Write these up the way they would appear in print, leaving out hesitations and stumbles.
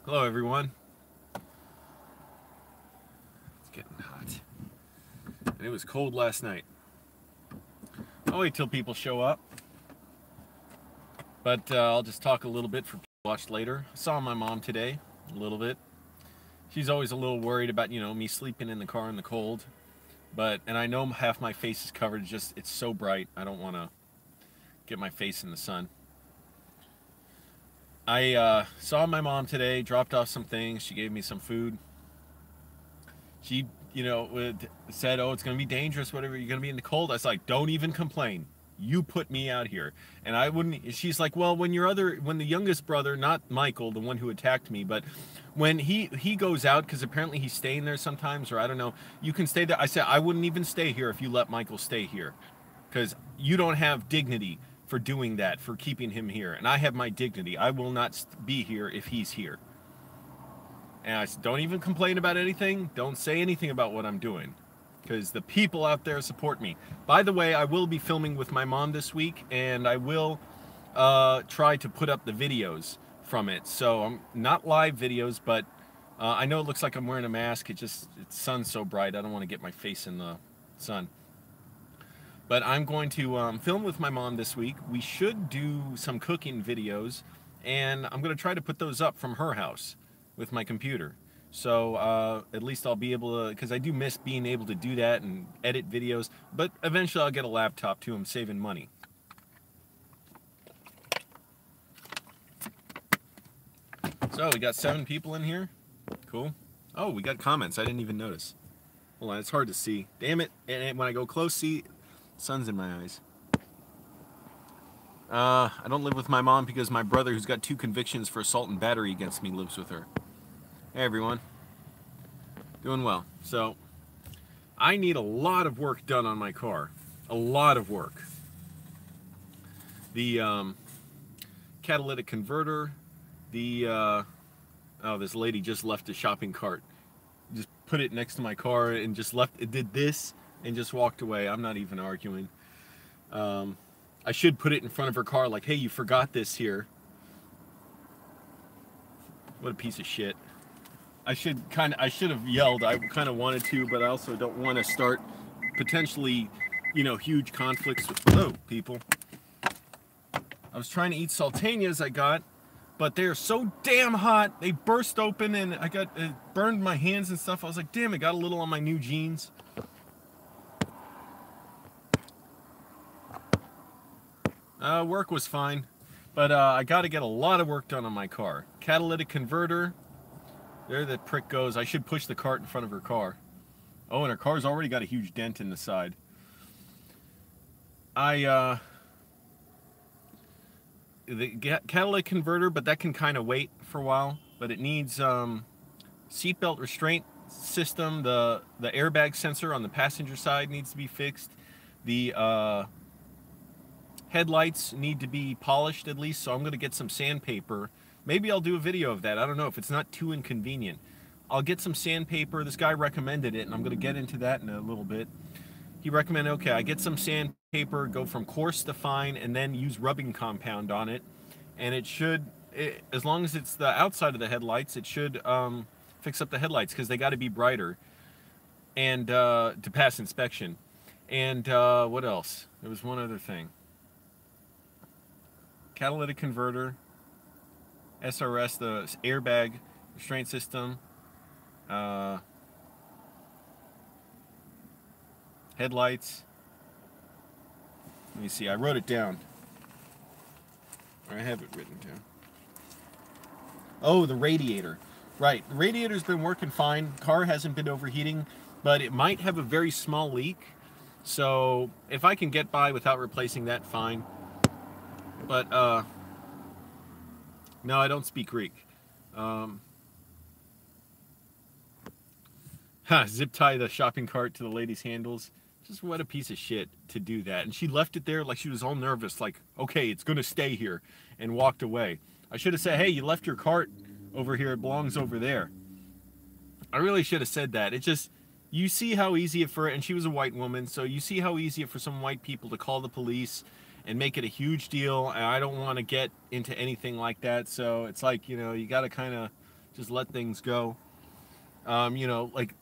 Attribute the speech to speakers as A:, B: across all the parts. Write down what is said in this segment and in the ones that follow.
A: Hello everyone. It's getting hot. And it was cold last night. I'll wait till people show up. But I'll just talk a little bit for people to watch later. I saw my mom today, a little bit. She's always a little worried about, me sleeping in the car in the cold. And I know half my face is covered, it's so bright. I don't want to get my face in the sun. I saw my mom today, dropped off some things. She gave me some food. She, said, oh, it's going to be dangerous, whatever. You're going to be in the cold. I was like, don't even complain. You put me out here. And I wouldn't, she's like, well, when the youngest brother, not Michael, the one who attacked me, but when he goes out, because apparently he's staying there sometimes, or I don't know, you can stay there. I said, I wouldn't even stay here if you let Michael stay here, because you don't have dignity for doing that, for keeping him here. And I have my dignity. I will not be here if he's here. And I said, don't even complain about anything. Don't say anything about what I'm doing, because the people out there support me. By the way, I will be filming with my mom this week, and I will try to put up the videos from it. So I'm not live videos, but I know it looks like I'm wearing a mask. The sun's so bright, I don't want to get my face in the sun. But I'm going to film with my mom this week. We should do some cooking videos, and I'm going to try to put those up from her house with my computer. So at least I'll be able to, because I do miss being able to do that and edit videos, but eventually I'll get a laptop too. I'm saving money. So we got 7 people in here. Cool. Oh, we got comments. I didn't even notice. Hold on, it's hard to see. Damn it. And when I go close, see, sun's in my eyes. I don't live with my mom because my brother, who's got 2 convictions for assault and battery against me, lives with her. Hey everyone. Doing well. So, I need a lot of work done on my car. A lot of work. The catalytic converter, oh, this lady just left a shopping cart. Just put it next to my car and just left, it did this and just walked away. I'm not even arguing. I should put it in front of her car like, hey, you forgot this here. What a piece of shit. I should have yelled. I kind of wanted to, but I also don't want to start potentially, huge conflicts with people. I was trying to eat saltanias I got, but they're so damn hot. They burst open and it burned my hands and stuff. I was like, damn, it got a little on my new jeans. Work was fine, but I got to get a lot of work done on my car. Catalytic converter. There the prick goes. I should push the cart in front of her car. Oh, and her car's already got a huge dent in the side. The catalytic converter, but that can kind of wait for a while. But it needs seatbelt restraint system. The airbag sensor on the passenger side needs to be fixed. The headlights need to be polished at least, so I'm going to get some sandpaper. Maybe I'll do a video of that. I don't know if it's not too inconvenient. I'll get some sandpaper. This guy recommended it, and I'm going to get into that in a little bit. He recommended, okay, I get some sandpaper, go from coarse to fine, and then use rubbing compound on it. And it should, as long as it's the outside of the headlights, it should fix up the headlights, because they got to be brighter and to pass inspection. And what else? There was one other thing. Catalytic converter, SRS, the airbag restraint system, headlights. Let me see, I wrote it down. I have it written down. Oh, the radiator. Right, the radiator's been working fine. Car hasn't been overheating, but it might have a very small leak. So if I can get by without replacing that, fine. But, no, I don't speak Greek. Zip tie the shopping cart to the lady's handles. Just what a piece of shit to do that. And she left it there like she was all nervous, like, okay, it's going to stay here, and walked away. I should have said, hey, you left your cart over here. It belongs over there. I really should have said that. It just, you see how easy it for, and she was a white woman, so you see how easy it for some white people to call the police and make it a huge deal. And I don't want to get into anything like that. So it's like, you got to kind of Just let things go. You know, like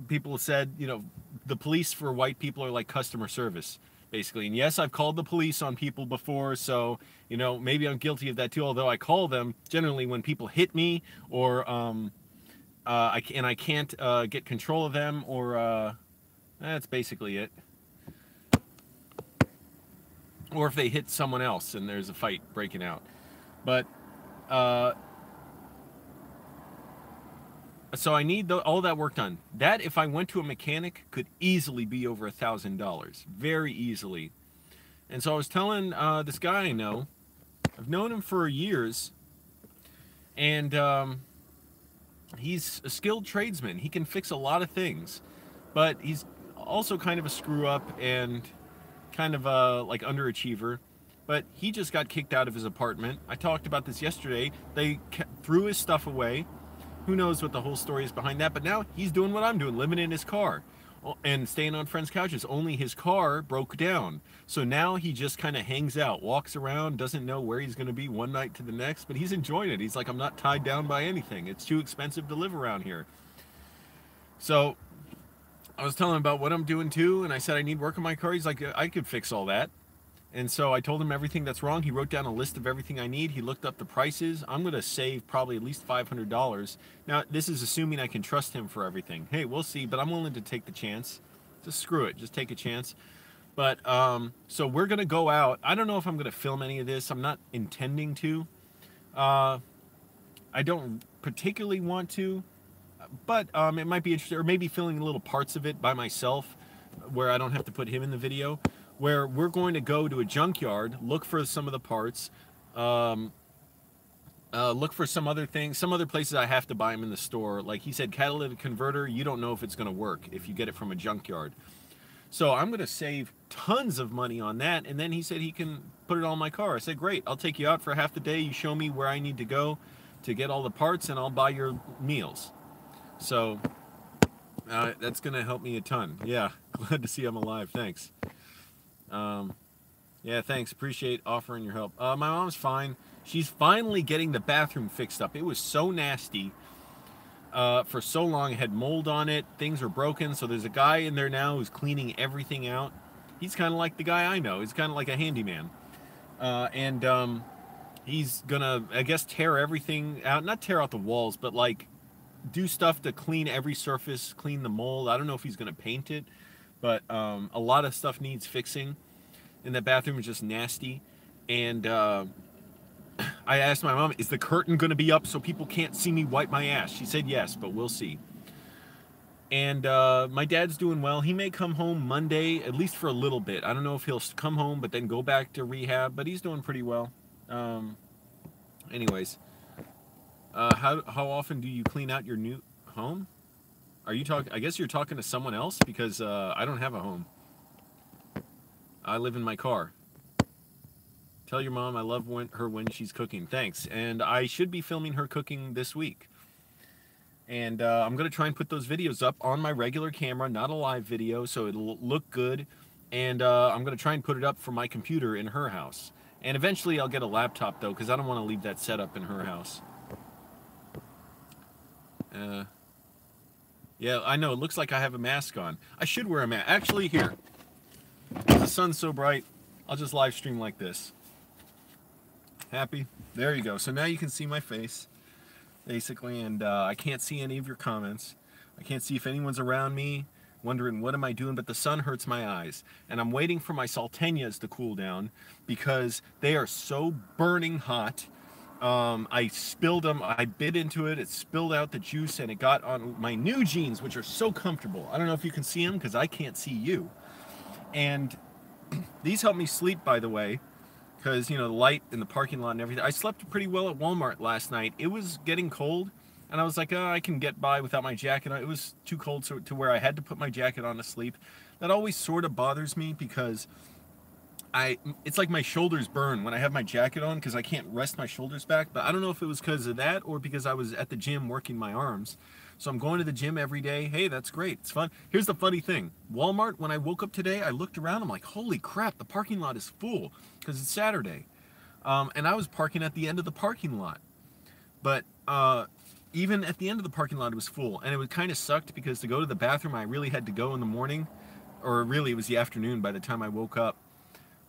A: people said, you know, the police for white people are like customer service, basically. And yes, I've called the police on people before, so, you know, maybe I'm guilty of that too, although I call them generally when people hit me, or I can't get control of them, or that's basically it. Or if they hit someone else and there's a fight breaking out. But so I need all that work done. That, if I went to a mechanic, could easily be over $1,000, very easily. And so I was telling this guy I know, I've known him for years, and he's a skilled tradesman. He can fix a lot of things, but he's also kind of a screw up and kind of a like underachiever. But he just got kicked out of his apartment. I talked about this yesterday. They threw his stuff away. Who knows what the whole story is behind that, but now he's doing what I'm doing, living in his car and staying on friends' couches. Only his car broke down. So now he just kind of hangs out, walks around, doesn't know where he's going to be one night to the next, but he's enjoying it. He's like, I'm not tied down by anything. It's too expensive to live around here. So I was telling him about what I'm doing too, and I said I need work on my car. He's like, I could fix all that. And so I told him everything that's wrong. He wrote down a list of everything I need. He looked up the prices. I'm going to save probably at least $500. Now, this is assuming I can trust him for everything. Hey, we'll see, but I'm willing to take the chance. Just screw it. Just take a chance. But, so we're going to go out. I don't know if I'm going to film any of this. I'm not intending to. I don't particularly want to, but it might be interesting, or maybe filming little parts of it by myself where I don't have to put him in the video. Where we're going to go to a junkyard, look for some of the parts, look for some other things, some other places I have to buy them in the store. Like he said, catalytic converter, you don't know if it's going to work if you get it from a junkyard. So I'm going to save tons of money on that. And then he said he can put it on my car. I said, great, I'll take you out for half the day. You show me where I need to go to get all the parts, and I'll buy your meals. So that's going to help me a ton. Yeah, glad to see I'm alive. Thanks. Yeah, thanks. Appreciate offering your help. My mom's fine. She's finally getting the bathroom fixed up. It was so nasty for so long. It had mold on it. Things are broken. So there's a guy in there now who's cleaning everything out. He's kind of like the guy I know. He's kind of like a handyman. He's gonna, I guess, tear everything out. Not tear out the walls, but like do stuff to clean every surface, clean the mold. I don't know if he's gonna paint it. But a lot of stuff needs fixing, and that bathroom is just nasty. And I asked my mom, is the curtain going to be up so people can't see me wipe my ass? She said yes, but we'll see. And my dad's doing well. He may come home Monday, at least for a little bit. I don't know if he'll come home but then go back to rehab, but he's doing pretty well. Anyways, how often do you clean out your new home? Are you talking? I guess you're talking to someone else, because I don't have a home. I live in my car. Tell your mom I love her when she's cooking. Thanks. And I should be filming her cooking this week. And I'm going to try and put those videos up on my regular camera, not a live video, so it'll look good. And I'm going to try and put it up from my computer in her house. And eventually I'll get a laptop, though, because I don't want to leave that set up in her house. Yeah, I know. It looks like I have a mask on. I should wear a mask. Actually, here. The sun's so bright, I'll just live stream like this. Happy? There you go. So now you can see my face, basically, and I can't see any of your comments. I can't see if anyone's around me, wondering what am I doing, but the sun hurts my eyes. And I'm waiting for my salteñas to cool down, because they are so burning hot. I spilled them, I bit into it, it spilled out the juice, and it got on my new jeans, which are so comfortable. I don't know if you can see them, because I can't see you. And these help me sleep, by the way, because, you know, the light in the parking lot and everything. I slept pretty well at Walmart last night. It was getting cold, and I was like, oh, I can get by without my jacket on. It was too cold to where I had to put my jacket on to sleep. That always sort of bothers me, because it's like my shoulders burn when I have my jacket on, because I can't rest my shoulders back. But I don't know if it was because of that or because I was at the gym working my arms. So I'm going to the gym every day. Hey, that's great. It's fun. Here's the funny thing. Walmart, when I woke up today, I looked around. I'm like, holy crap, the parking lot is full, because it's Saturday. And I was parking at the end of the parking lot. But even at the end of the parking lot, it was full, and it was kind of sucked because to go to the bathroom, I really had to go in the morning, or really it was the afternoon by the time I woke up.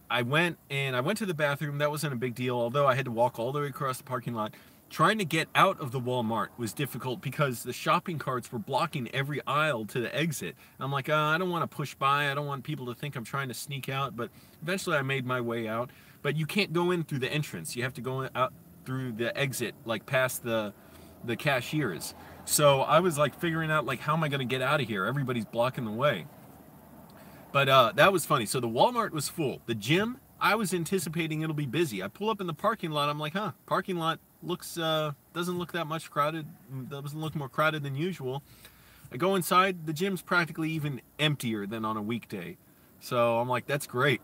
A: I went to the bathroom. That wasn't a big deal, although I had to walk all the way across the parking lot. Trying to get out of the Walmart was difficult because the shopping carts were blocking every aisle to the exit. And I'm like, I don't want to push by. I don't want people to think I'm trying to sneak out. But eventually I made my way out. But you can't go in through the entrance. You have to go out through the exit, like past the cashiers. So I was like figuring out, like, how am I going to get out of here? Everybody's blocking the way. But that was funny. So the Walmart was full. The gym, I was anticipating it'll be busy. I pull up in the parking lot. I'm like, parking lot looks doesn't look that much crowded. Doesn't look more crowded than usual. I go inside. The gym's practically even emptier than on a weekday. So I'm like, that's great.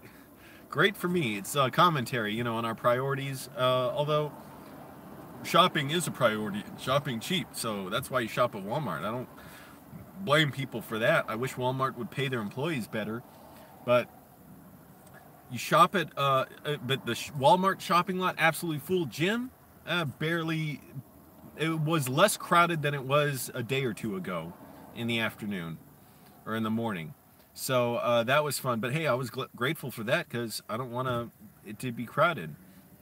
A: Great for me. It's commentary, you know, on our priorities. Although shopping is a priority. Shopping cheap. So that's why you shop at Walmart. I don't blame people for that. I wish Walmart would pay their employees better, but you shop at but the Walmart shopping lot absolutely full. Gym barely. It was less crowded than it was a day or two ago in the afternoon or in the morning. So that was fun. But hey, I was grateful for that because I don't want it to be crowded.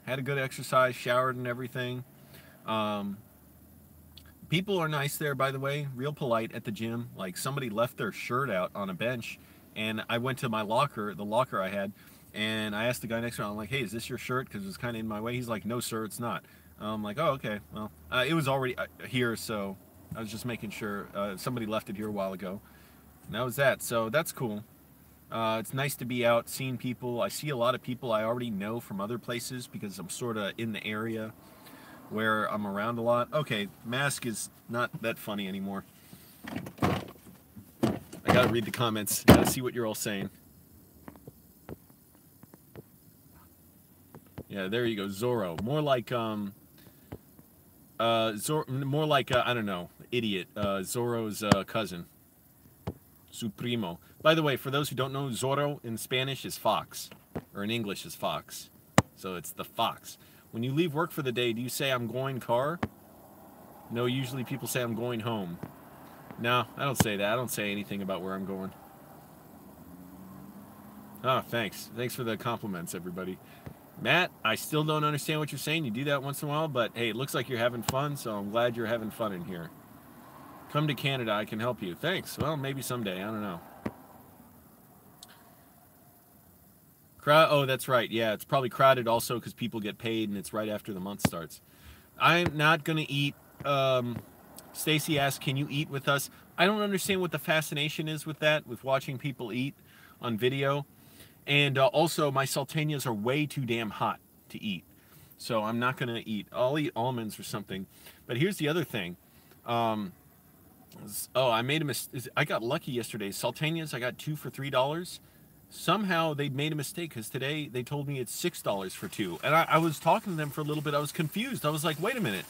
A: Had a good exercise, showered and everything. People are nice there, by the way, real polite at the gym. Like, somebody left their shirt out on a bench, and I went to my locker, the locker I had, and I asked the guy next to me, I'm like, hey, is this your shirt? Because it was kind of in my way. He's like, no, sir, it's not. I'm like, oh, okay. Well, it was already here, so I was just making sure. Somebody left it here a while ago. And that was that. So that's cool. It's nice to be out, seeing people. I see a lot of people I already know from other places because I'm sort of in the area where I'm around a lot. Okay, mask is not that funny anymore. I gotta read the comments. Gotta see what you're all saying. Yeah, there you go, Zorro. More like more like I don't know, idiot. Zorro's cousin, su primo. By the way, for those who don't know, Zorro in Spanish is fox, or in English is fox. So it's the fox. When you leave work for the day, do you say, I'm going car? No, usually people say, I'm going home. No, I don't say that. I don't say anything about where I'm going. Oh, thanks. Thanks for the compliments, everybody. Matt, I still don't understand what you're saying. You do that once in a while, but hey, it looks like you're having fun, so I'm glad you're having fun in here. Come to Canada, I can help you. Thanks. Well, maybe someday. I don't know. Oh, that's right. Yeah, it's probably crowded also because people get paid and it's right after the month starts. I'm not going to eat. Stacy asked, can you eat with us? I don't understand what the fascination is with that, with watching people eat on video. And also, my salteñas are way too damn hot to eat. So I'm not going to eat. I'll eat almonds or something. But here's the other thing. Oh, I made a mistake. I got lucky yesterday. Salteñas, I got 2 for $3. Somehow they made a mistake because today they told me it's $6 for 2. And I was talking to them for a little bit. I was confused. I was like, wait a minute.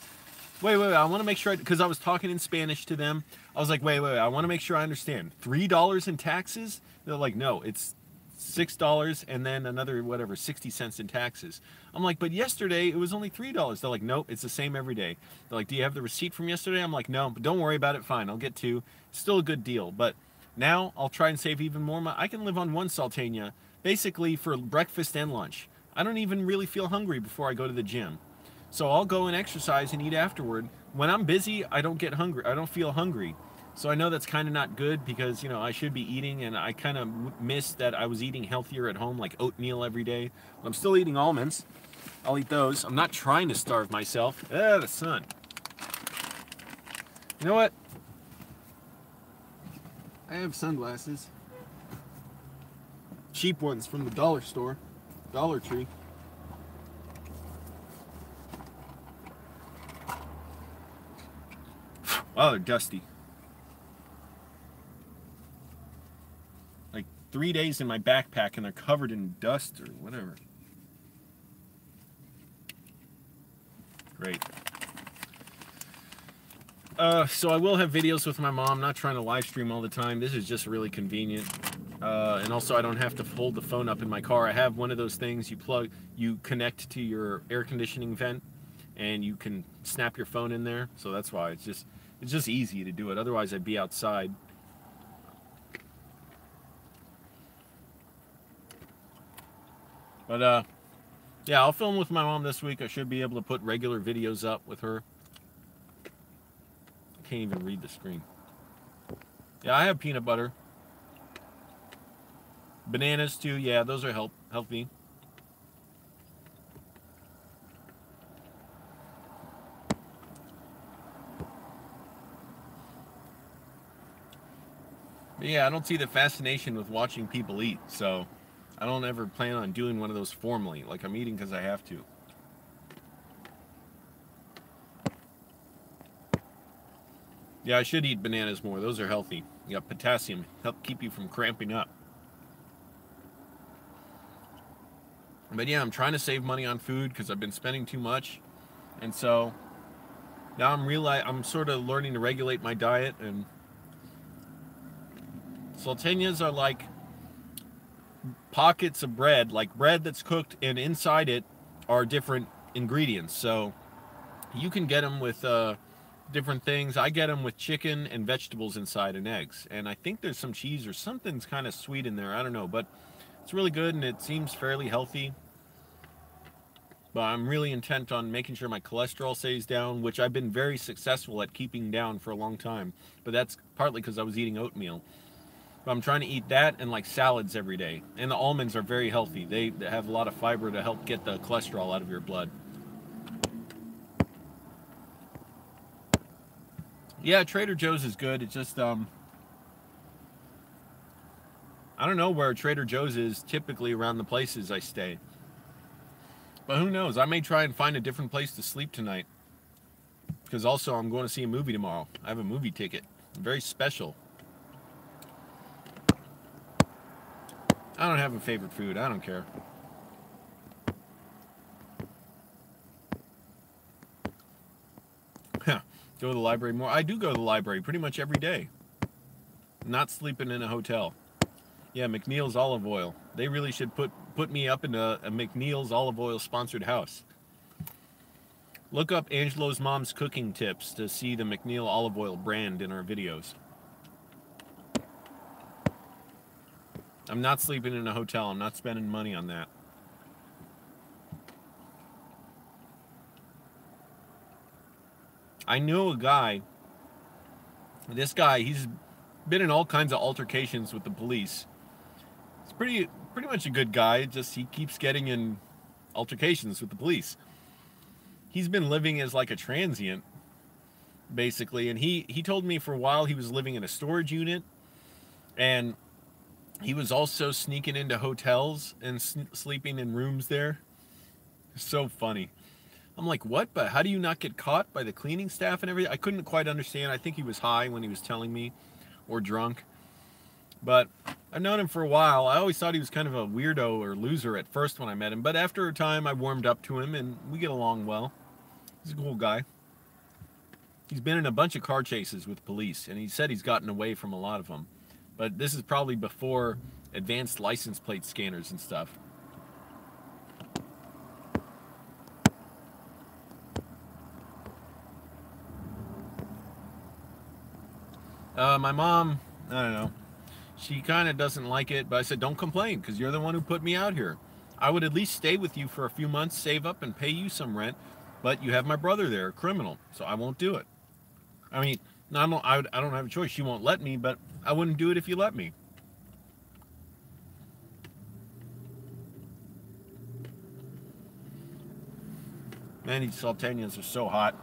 A: Wait. I want to make sure, because I was talking in Spanish to them. I was like, wait. I want to make sure I understand. $3 in taxes? They're like, no, it's $6 and then another, whatever, 60 cents in taxes. I'm like, but yesterday it was only $3. They're like, nope, it's the same every day. They're like, do you have the receipt from yesterday? I'm like, no, but don't worry about it. Fine, I'll get 2. It's still a good deal. But now I'll try and save even more. I can live on 1 salteña basically for breakfast and lunch. I don't even really feel hungry before I go to the gym. So I'll go and exercise and eat afterward. When I'm busy, I don't get hungry. I don't feel hungry. So I know that's kind of not good because, you know, I should be eating, and I kind of miss that I was eating healthier at home, like oatmeal every day. But I'm still eating almonds. I'll eat those. I'm not trying to starve myself. The sun. You know what? I have sunglasses. Cheap ones from the dollar store. Dollar Tree. Wow, they're dusty. Like 3 days in my backpack and they're covered in dust or whatever. Great. So I will have videos with my mom. Not trying to live stream all the time. This is just really convenient. And also I don't have to hold the phone up in my car. I have one of those things you connect to your air conditioning vent, and you can snap your phone in there. So that's why it's just easy to do it. Otherwise, I'd be outside. But yeah, I'll film with my mom this week. I should be able to put regular videos up with her. I can't even read the screen. Yeah, I have peanut butter. Bananas too. Yeah, those are healthy. But yeah, I don't see the fascination with watching people eat, so I don't ever plan on doing one of those formally. Like, I'm eating because I have to. Yeah, I should eat bananas more. Those are healthy. You got potassium. Help keep you from cramping up. But yeah, I'm trying to save money on food because I've been spending too much. And so now I'm sort of learning to regulate my diet. And salteñas are like pockets of bread, like bread that's cooked, and inside it are different ingredients. So you can get them with different things. I get them with chicken and vegetables inside and eggs. And I think there's some cheese or something's kind of sweet in there. I don't know, but it's really good and it seems fairly healthy. But I'm really intent on making sure my cholesterol stays down, which I've been very successful at keeping down for a long time. But that's partly because I was eating oatmeal. But I'm trying to eat that and like salads every day. And the almonds are very healthy. They have a lot of fiber to help get the cholesterol out of your blood. Yeah, Trader Joe's is good. It's just, I don't know where Trader Joe's is typically around the places I stay. But who knows? I may try and find a different place to sleep tonight. Because also I'm going to see a movie tomorrow. I have a movie ticket. Very special. I don't have a favorite food. I don't care. Go to the library more. I do go to the library pretty much every day. Not sleeping in a hotel. Yeah, McNeil's olive oil. They really should put me up in a McNeil's olive oil sponsored house. Look up Angelo's mom's cooking tips to see the McNeil olive oil brand in our videos. I'm not sleeping in a hotel. I'm not spending money on that. I know a guy. This guy, he's been in all kinds of altercations with the police. He's pretty much a good guy, just he keeps getting in altercations with the police. He's been living as like a transient, basically, and he told me for a while he was living in a storage unit, and he was also sneaking into hotels and sleeping in rooms there. So funny. I'm like, what? But how do you not get caught by the cleaning staff and everything? I couldn't quite understand. I think he was high when he was telling me, or drunk. But I've known him for a while. I always thought he was kind of a weirdo or loser at first when I met him. But after a time, I warmed up to him, and we get along well. He's a cool guy. He's been in a bunch of car chases with police, and he said he's gotten away from a lot of them. But this is probably before advanced license plate scanners and stuff. My mom, I don't know. She kind of doesn't like it, but I said, don't complain, because you're the one who put me out here. I would at least stay with you for a few months, save up, and pay you some rent, but you have my brother there, a criminal, so I won't do it. I mean, I don't have a choice. She won't let me, but I wouldn't do it if you let me. Man, these salteñas are so hot.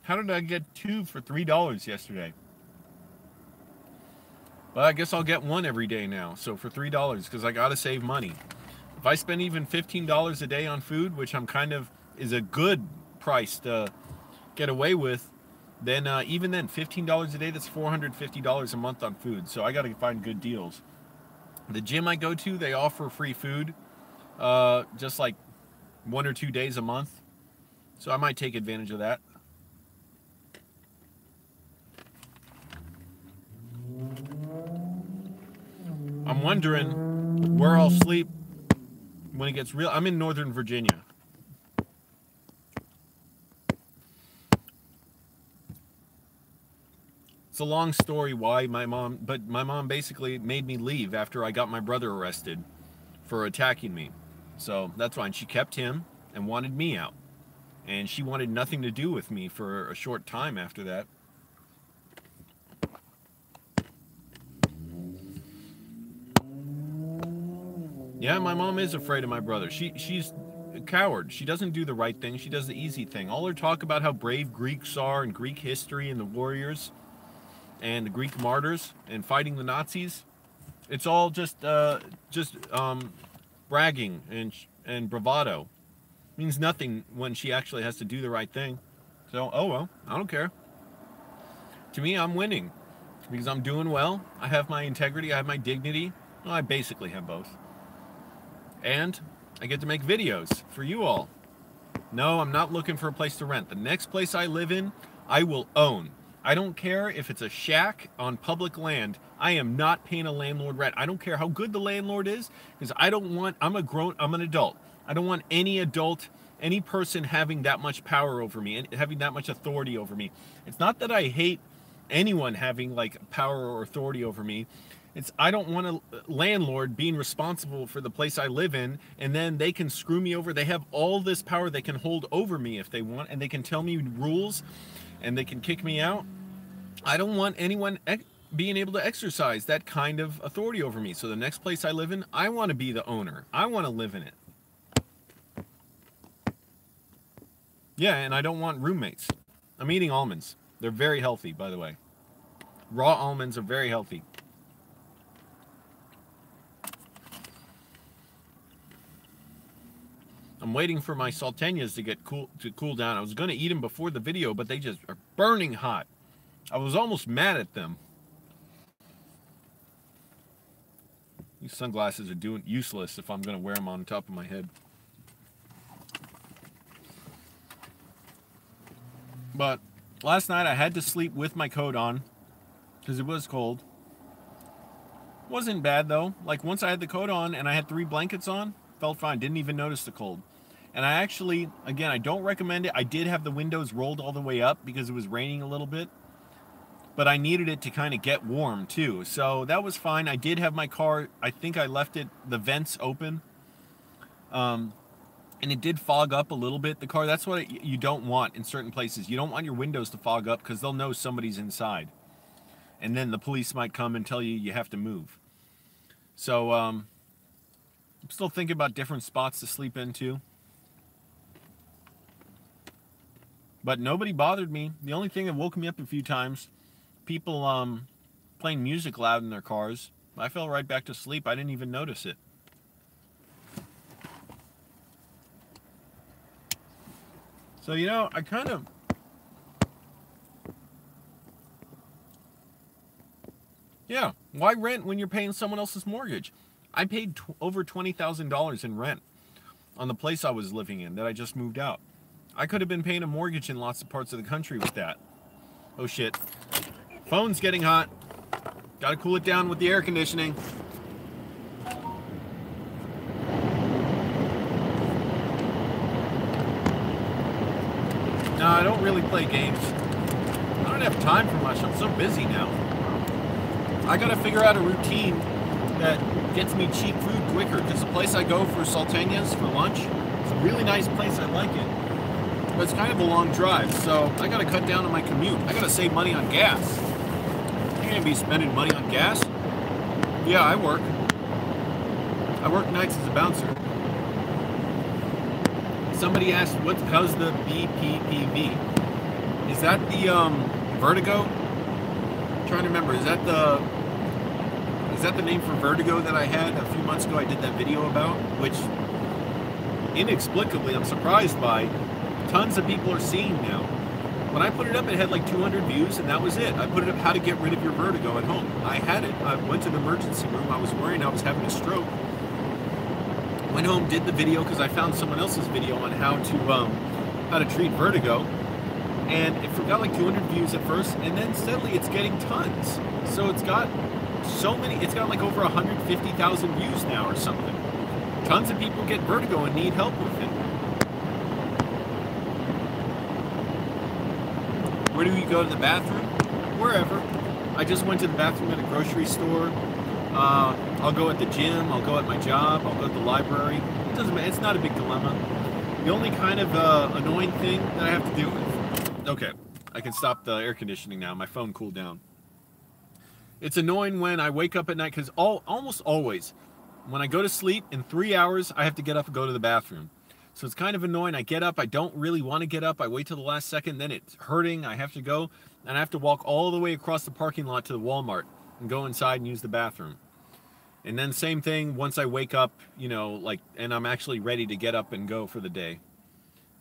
A: How did I get 2 for $3 yesterday? Well, I guess I'll get 1 every day now. So for $3, because I gotta save money. If I spend even $15 a day on food, which I'm kind of is a good price to get away with, then even then, $15 a day, that's $450 a month on food. So I gotta find good deals. The gym I go to, they offer free food, just like 1 or 2 days a month. So I might take advantage of that. I'm wondering where I'll sleep when it gets real. I'm in Northern Virginia. It's a long story why my mom basically made me leave after I got my brother arrested for attacking me. So that's why. And she kept him and wanted me out. And she wanted nothing to do with me for a short time after that. Yeah, my mom is afraid of my brother. She's a coward. She doesn't do the right thing. She does the easy thing. All her talk about how brave Greeks are and Greek history and the warriors and the Greek martyrs and fighting the Nazis, it's all just bragging and bravado. It means nothing when she actually has to do the right thing. So, oh well, I don't care. To me, I'm winning because I'm doing well. I have my integrity. I have my dignity. Well, I basically have both. And I get to make videos for you all. No, I'm not looking for a place to rent. The next place I live in, I will own. I don't care if it's a shack on public land. I am not paying a landlord rent. I don't care how good the landlord is, because I'm an adult. I don't want any adult, any person having that much power over me and having that much authority over me. It's not that I hate anyone having like power or authority over me. I don't want a landlord being responsible for the place I live in, and then they can screw me over. They have all this power they can hold over me if they want, and they can tell me rules, and they can kick me out. I don't want anyone being able to exercise that kind of authority over me. So the next place I live in, I want to be the owner. I want to live in it. Yeah, and I don't want roommates. I'm eating almonds. They're very healthy, by the way. Raw almonds are very healthy. I'm waiting for my salteñas to cool down. I was going to eat them before the video, but they just are burning hot. I was almost mad at them. These sunglasses are useless if I'm going to wear them on top of my head. But last night I had to sleep with my coat on because it was cold. Wasn't bad though. Like once I had the coat on and I had 3 blankets on, felt fine. Didn't even notice the cold. And I actually, again, I don't recommend it. I did have the windows rolled all the way up because it was raining a little bit. But I needed it to kind of get warm too. So that was fine. I did have my car, I think I left the vents open. And it did fog up a little bit, the car. That's what you don't want in certain places. You don't want your windows to fog up because they'll know somebody's inside. And then the police might come and tell you have to move. So, I'm still thinking about different spots to sleep into. But nobody bothered me. The only thing that woke me up a few times, people playing music loud in their cars. I fell right back to sleep. I didn't even notice it. So, you know, I kind of... Yeah, why rent when you're paying someone else's mortgage? I paid over $20,000 in rent on the place I was living in that I just moved out. I could have been paying a mortgage in lots of parts of the country with that. Oh shit. Phone's getting hot. Gotta cool it down with the air conditioning. No, I don't really play games. I don't have time for much. I'm so busy now. I gotta figure out a routine that gets me cheap food quicker, because the place I go for salteñas for lunch, it's a really nice place. I like it. But it's kind of a long drive, so I gotta cut down on my commute. I gotta save money on gas. I can't be spending money on gas. Yeah, I work nights as a bouncer. Somebody asked, how's the BPPV? Is that the vertigo? I'm trying to remember. Is that the name for vertigo that I had a few months ago? I did that video about, which inexplicably I'm surprised by. Tons of people are seeing now. When I put it up, it had like 200 views, and that was it. I put it up, how to get rid of your vertigo at home. I had it. I went to the emergency room. I was worried I was having a stroke. Went home, did the video because I found someone else's video on how to treat vertigo, and it got like 200 views at first, and then steadily it's getting tons. So it's got so many. It's got like over 150,000 views now or something. Tons of people get vertigo and need help with it. Where do you go to the bathroom? Wherever. I just went to the bathroom at a grocery store. I'll go at the gym. I'll go at my job. I'll go at the library. It doesn't matter. It's not a big dilemma. The only kind of annoying thing that I have to deal with. Okay, I can stop the air conditioning now. My phone cooled down. It's annoying when I wake up at night because almost always when I go to sleep in 3 hours, I have to get up and go to the bathroom. So it's kind of annoying. I get up. I don't really want to get up. I wait till the last second. Then it's hurting. I have to go. And I have to walk all the way across the parking lot to the Walmart and go inside and use the bathroom. And then same thing once I wake up, you know, like, and I'm actually ready to get up and go for the day.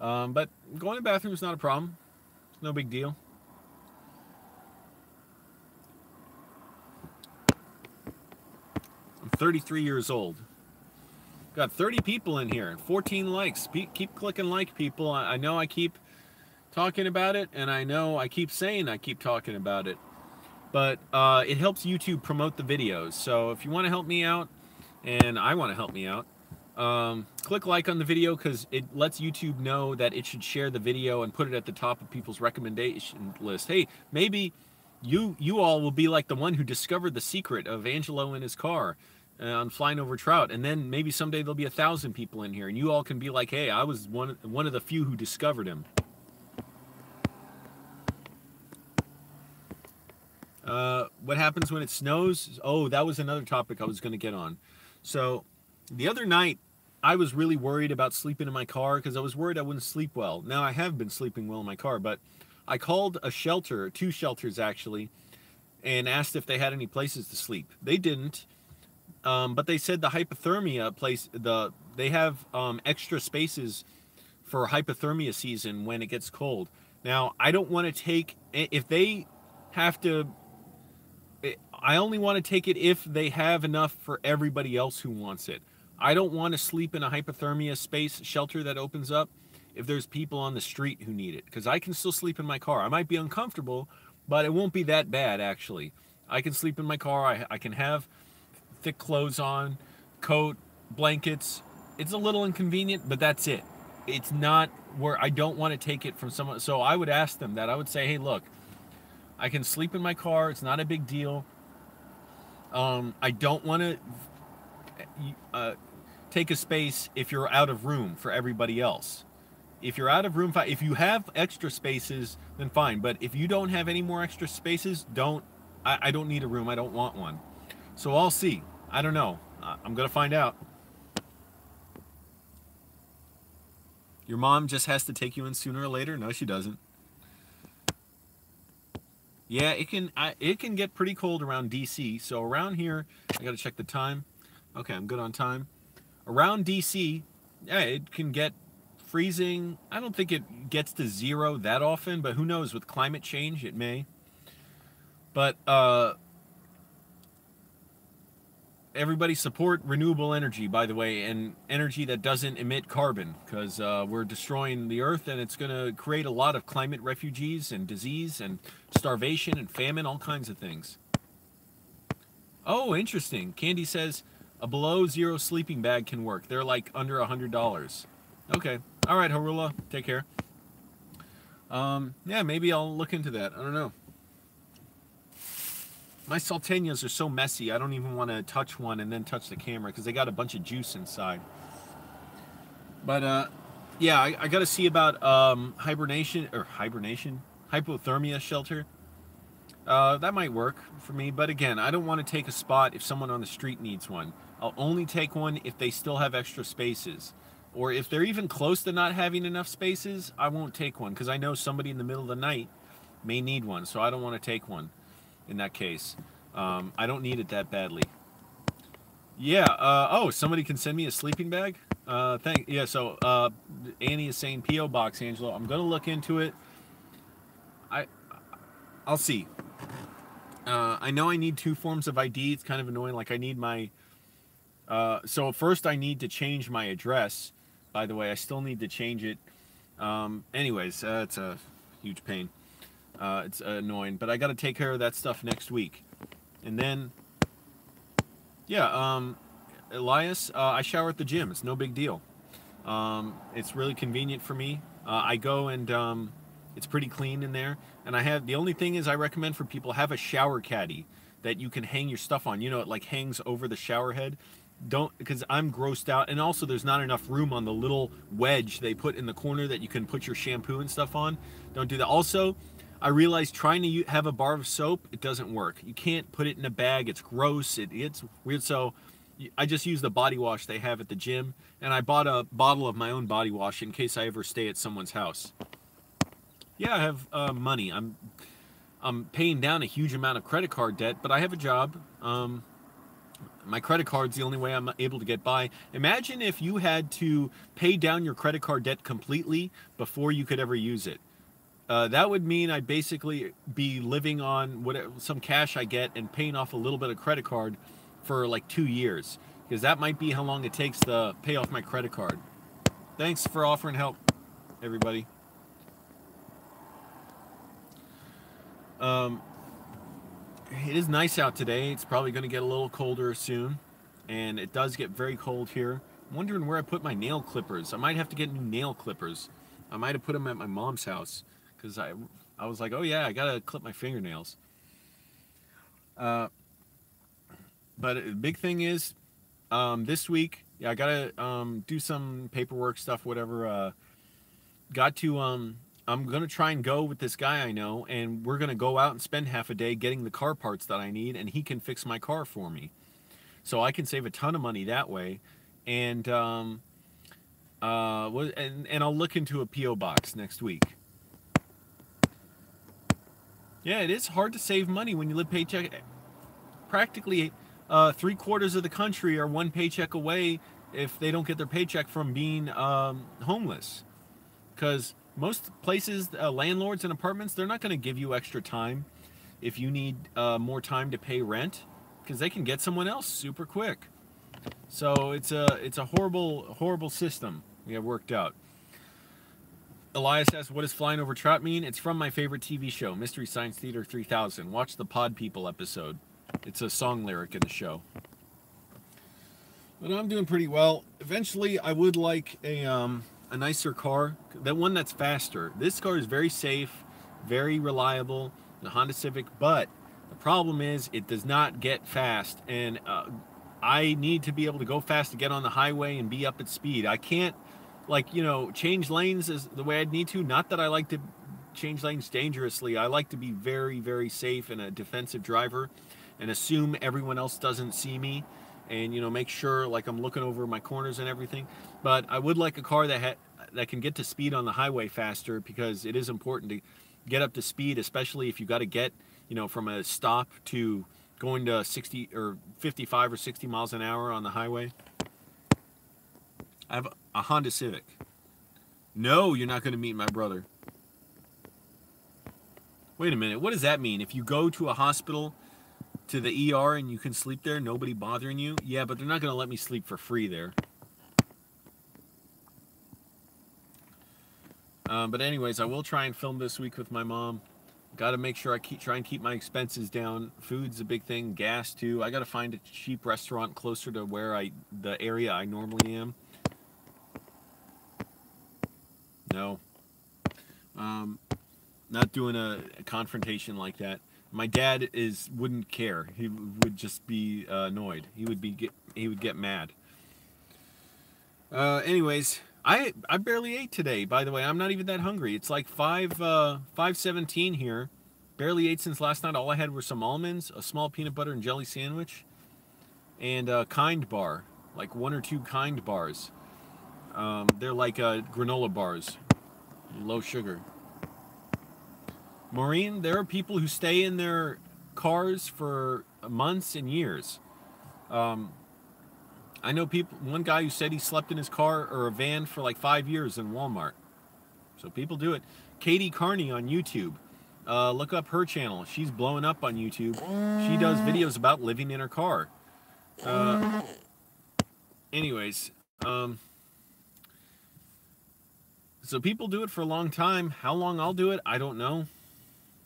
A: But going to the bathroom is not a problem. It's no big deal. I'm 33 years old. Got 30 people in here, 14 likes. Keep clicking like, people. I know I keep talking about it, and I know I keep saying I keep talking about it. But it helps YouTube promote the videos. So if you want to help me out, and I want to help me out, click like on the video because it lets YouTube know that it should share the video and put it at the top of people's recommendation list. Hey, maybe you all will be like the one who discovered the secret of Angelo in his car on flying over trout, and then maybe someday there'll be 1,000 people in here, and you all can be like, hey, I was one of the few who discovered him. What happens when it snows? Oh, that was another topic I was going to get on. So the other night, I was really worried about sleeping in my car because I was worried I wouldn't sleep well. Now, I have been sleeping well in my car, but I called a shelter, 2 shelters actually, and asked if they had any places to sleep. They didn't, but they said the hypothermia place, they have extra spaces for hypothermia season when it gets cold. Now, I don't want to take, if they have to, I only want to take it if they have enough for everybody else who wants it. I don't want to sleep in a hypothermia space shelter that opens up if there's people on the street who need it, because I can still sleep in my car. I might be uncomfortable, but it won't be that bad, actually. I can sleep in my car. I can have thick clothes on, coat, blankets. It's a little inconvenient, but that's it. It's not where I don't want to take it from someone. So I would ask them that. I would say, hey, look, I can sleep in my car. It's not a big deal. I don't want to take a space if you're out of room for everybody else. If you're out of room, if you have extra spaces, then fine. But if you don't have any more extra spaces, I don't need a room. I don't want one. So I'll see. I don't know. I'm going to find out. Your mom just has to take you in sooner or later? No, she doesn't. Yeah, it can get pretty cold around DC. So around here, I got to check the time. Okay, I'm good on time. Around DC, yeah, it can get freezing. I don't think it gets to 0 that often, but who knows? With climate change, it may. But everybody support renewable energy, by the way, and energy that doesn't emit carbon, because we're destroying the earth, and it's going to create a lot of climate refugees and disease and starvation and famine, all kinds of things. Oh, interesting. Candy says a below 0 sleeping bag can work. They're like under $100. Okay. All right, Harula. Take care. Yeah, maybe I'll look into that. I don't know. My salteñas are so messy, I don't even want to touch one and then touch the camera because they got a bunch of juice inside. But, yeah, I got to see about hypothermia shelter. That might work for me, but again, I don't want to take a spot if someone on the street needs one. I'll only take one if they still have extra spaces. Or if they're even close to not having enough spaces, I won't take one because I know somebody in the middle of the night may need one, so I don't want to take one. In that case, I don't need it that badly. Yeah. Oh, somebody can send me a sleeping bag. Yeah. So Annie is saying PO box, Angelo. I'm gonna look into it. I'll see. I know I need 2 forms of ID. It's kind of annoying. Like I need my. So first I need to change my address. By the way, I still need to change it. Anyways, it's a huge pain. It's annoying, but I got to take care of that stuff next week. And then Yeah, Elias, I shower at the gym. It's no big deal. It's really convenient for me. I go and it's pretty clean in there. And I have, the only thing is I recommend for people, have a shower caddy that you can hang your stuff on. You know, it like hangs over the shower head. Don't, because I'm grossed out. And also there's not enough room on the little wedge they put in the corner that you can put your shampoo and stuff on. Don't do that. Also, I realized trying to have a bar of soap, it doesn't work. You can't put it in a bag. It's gross. It's weird. So I just use the body wash they have at the gym, and I bought a bottle of my own body wash in case I ever stay at someone's house. Yeah, I have money. I'm paying down a huge amount of credit card debt, but I have a job. My credit card's the only way I'm able to get by. Imagine if you had to pay down your credit card debt completely before you could ever use it. That would mean I'd basically be living on whatever, some cash I get and paying off a little bit of credit card for like 2 years, because that might be how long it takes to pay off my credit card. Thanks for offering help, everybody. It is nice out today. It's probably going to get a little colder soon, and it does get very cold here. I'm wondering where I put my nail clippers. I might have to get new nail clippers. I might have put them at my mom's house, because I was like, oh yeah, I gotta clip my fingernails. But the big thing is, this week, yeah, I gotta do some paperwork stuff, whatever. I'm gonna try and go with this guy I know, and we're gonna go out and spend half a day getting the car parts that I need, and he can fix my car for me, so I can save a ton of money that way. And and I'll look into a PO box next week. Yeah, it is hard to save money when you live paycheck. Practically 3/4 of the country are one paycheck away if they don't get their paycheck from being homeless. Because most places, landlords and apartments, they're not going to give you extra time if you need more time to pay rent, because they can get someone else super quick. So it's a horrible system we have worked out. Elias asks, what does flying over trout mean? It's from my favorite TV show, Mystery Science Theater 3000. Watch the Pod People episode. It's a song lyric in the show. But I'm doing pretty well. Eventually, I would like a nicer car, that one that's faster. This car is very safe, very reliable, the Honda Civic, but the problem is it does not get fast, and I need to be able to go fast to get on the highway and be up at speed. I can't, like, you know, change lanes is the way I'd need to. Not that I like to change lanes dangerously. I like to be very, very safe and a defensive driver and assume everyone else doesn't see me, and, you know, make sure like I'm looking over my corners and everything. But I would like a car that can get to speed on the highway faster, because it is important to get up to speed, especially if you got to get, you know, from a stop to going to 60 or 55 or 60 miles an hour on the highway. I have a Honda Civic. No, you're not going to meet my brother. Wait a minute. What does that mean? If you go to a hospital, to the ER, and you can sleep there, nobody bothering you? Yeah, but they're not going to let me sleep for free there. But anyways, I will try and film this week with my mom. Got to make sure I try and keep my expenses down. Food's a big thing. Gas too. I got to find a cheap restaurant closer to where the area I normally am. No. Not doing a confrontation like that. My dad wouldn't care. He would just be annoyed. He would get mad. Anyways, I barely ate today. By the way, I'm not even that hungry. It's like 5:17 here. Barely ate since last night. All I had were some almonds, a small peanut butter and jelly sandwich, and a Kind bar, like 1 or 2 Kind bars. They're like granola bars, low sugar. Maureen, there are people who stay in their cars for months and years. I know one guy who said he slept in his car or a van for like 5 years in Walmart. So people do it. Katie Carney on YouTube. Look up her channel. She's blowing up on YouTube. She does videos about living in her car. Anyways, so people do it for a long time. How long I'll do it, I don't know.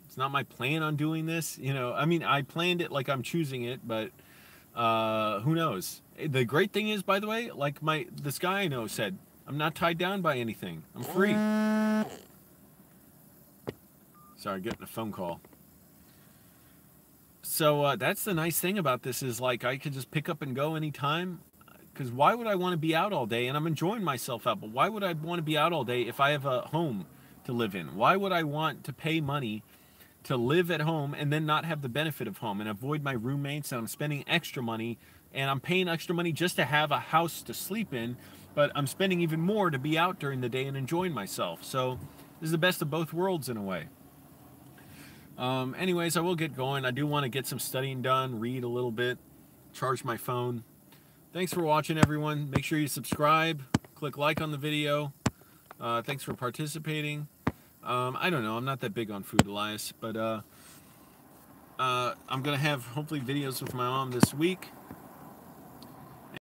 A: It's not my plan on doing this. You know, I mean, I planned it like I'm choosing it, but Who knows? The great thing is, by the way, like this guy I know said, I'm not tied down by anything. I'm free. Sorry, getting a phone call. So that's the nice thing about this is like I could just pick up and go anytime. Because why would I want to be out all day? And I'm enjoying myself out, but why would I want to be out all day if I have a home to live in? Why would I want to pay money to live at home and then not have the benefit of home and avoid my roommates, and I'm spending extra money and I'm paying extra money just to have a house to sleep in, but I'm spending even more to be out during the day and enjoying myself. So this is the best of both worlds in a way. Anyways, I will get going. I do want to get some studying done, read a little bit, charge my phone. Thanks for watching, everyone. Make sure you subscribe, click like on the video. Thanks for participating. I don't know, I'm not that big on food, Elias, but I'm going to have hopefully videos with my mom this week.